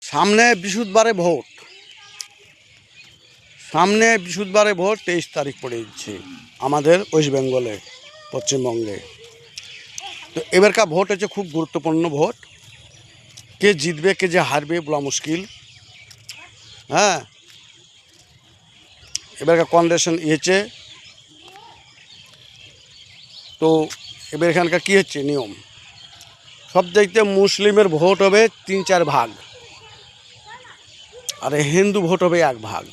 সামনে বৃহস্পতিবারে ভোট, সামনে বৃহস্পতিবারে ভোট 23 তারিখ পড়ে যাচ্ছে আমাদের ওয়েস্ট বেঙ্গলে, পশ্চিমবঙ্গে। তো এবারকার ভোট হচ্ছে খুব গুরুত্বপূর্ণ ভোট। কে জিতবে কে যে হারবে বলা মুশকিল। হ্যাঁ, এবারকার কন্ডিশন হচ্ছে, তো এবার এখানকার কী হচ্ছে নিয়ম, সব দেখতে মুসলিমের ভোট হবে 3-4 ভাগ, আর হিন্দু ভোট হবে 1 ভাগ।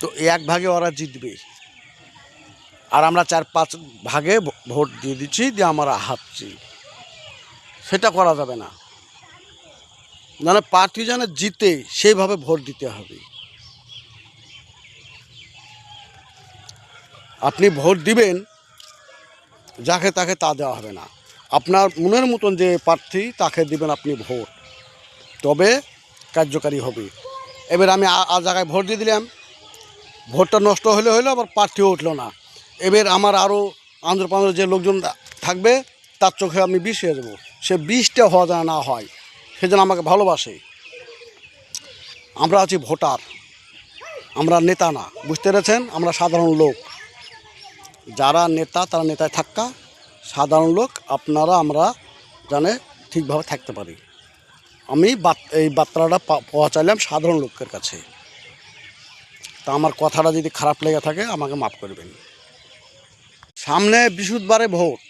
তো 1 ভাগে ওরা জিতবে, আর আমরা 4-5 ভাগে ভোট দিয়ে দিচ্ছি, দিয়ে আমরা হারছি। সেটা করা যাবে না, মানে পার্টি যেন জিতে সেইভাবে ভোট দিতে হবে। আপনি ভোট দিবেন যাকে তাকে তা দেওয়া হবে না, আপনার মনের মতন যে প্রার্থী তাকে দিবেন আপনি ভোট, তবে কার্যকারী হবে। এবার আমি জায়গায় ভোট দিয়ে দিলাম, ভোটটা নষ্ট হলে হলো, আবার প্রার্থীও উঠলো না। এবার আমার আরও আন্ধ্রপ্রান্ধ্র যে লোকজন থাকবে তার চোখে আমি বিষ হয়ে যাবো। সে বিষটা হওয়া যায় না হয়, সেজন্য আমাকে ভালোবাসে। আমরা আছি ভোটার, আমরা নেতা না, বুঝতে পেরেছেন? আমরা সাধারণ লোক। যারা নেতা তারা নেতায় থাকা, সাধারণ লোক আপনারা আমরা জানে ঠিকভাবে থাকতে পারি। আমি এই বার্তাটা পৌঁছালাম সাধারণ লোকের কাছে। তা আমার কথাটা যদি খারাপ লেগে থাকে আমাকে মাফ করবেন। সামনে বৃহস্পতিবারে ভোট,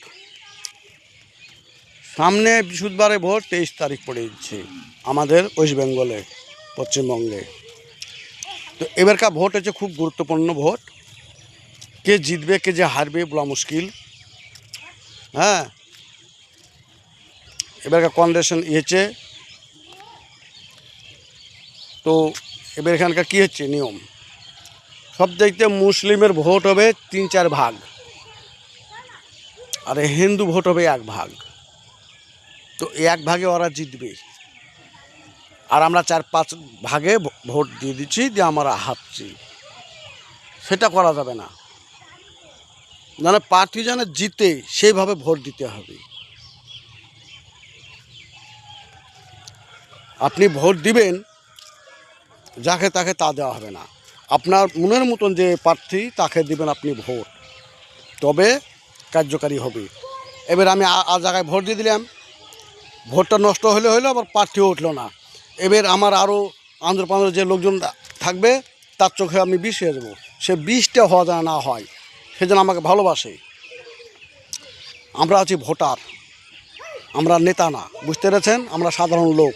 সামনে বৃহস্পতিবারে ভোট 23 তারিখ পড়ে যাচ্ছে আমাদের ওয়েস্ট বেঙ্গলে, পশ্চিমবঙ্গে। তো এবারকার ভোট হচ্ছে খুব গুরুত্বপূর্ণ ভোট। কে জিতবে কে যে হারবে বলা মুশকিল। হ্যাঁ, এবারকার কন্ডিশন হচ্ছে, তো এবার এখানকার কী হচ্ছে নিয়ম, সব দেখতে মুসলিমের ভোট হবে 3-4 ভাগ, আর হিন্দু ভোট হবে 1 ভাগ। তো 1 ভাগে ওরা জিতবে, আর আমরা 4-5 ভাগে ভোট দিয়ে দিচ্ছি, দিয়ে আমরা হারছি। সেটা করা যাবে না, মানে পার্টি যেন জিতে সেইভাবে ভোট দিতে হবে। আপনি ভোট দিবেন যাকে তাকে তা দেওয়া হবে না, আপনার মনের মতন যে প্রার্থী তাকে দিবেন আপনি ভোট, তবে কার্যকারী হবে। এবার আমি জায়গায় ভোট দিয়ে দিলাম, ভোটটা নষ্ট হলে হলো, আবার প্রার্থীও উঠলো না। এবার আমার আরও আন্ধ্রপ্রান্ধ্র যে লোকজন থাকবে তার চোখে আমি বিষ হয়ে যাবো। সে বিষটা হওয়া যায় না হয়, সেজন্য আমাকে ভালোবাসে। আমরা আছি ভোটার, আমরা নেতা না, বুঝতে পেরেছেন? আমরা সাধারণ লোক।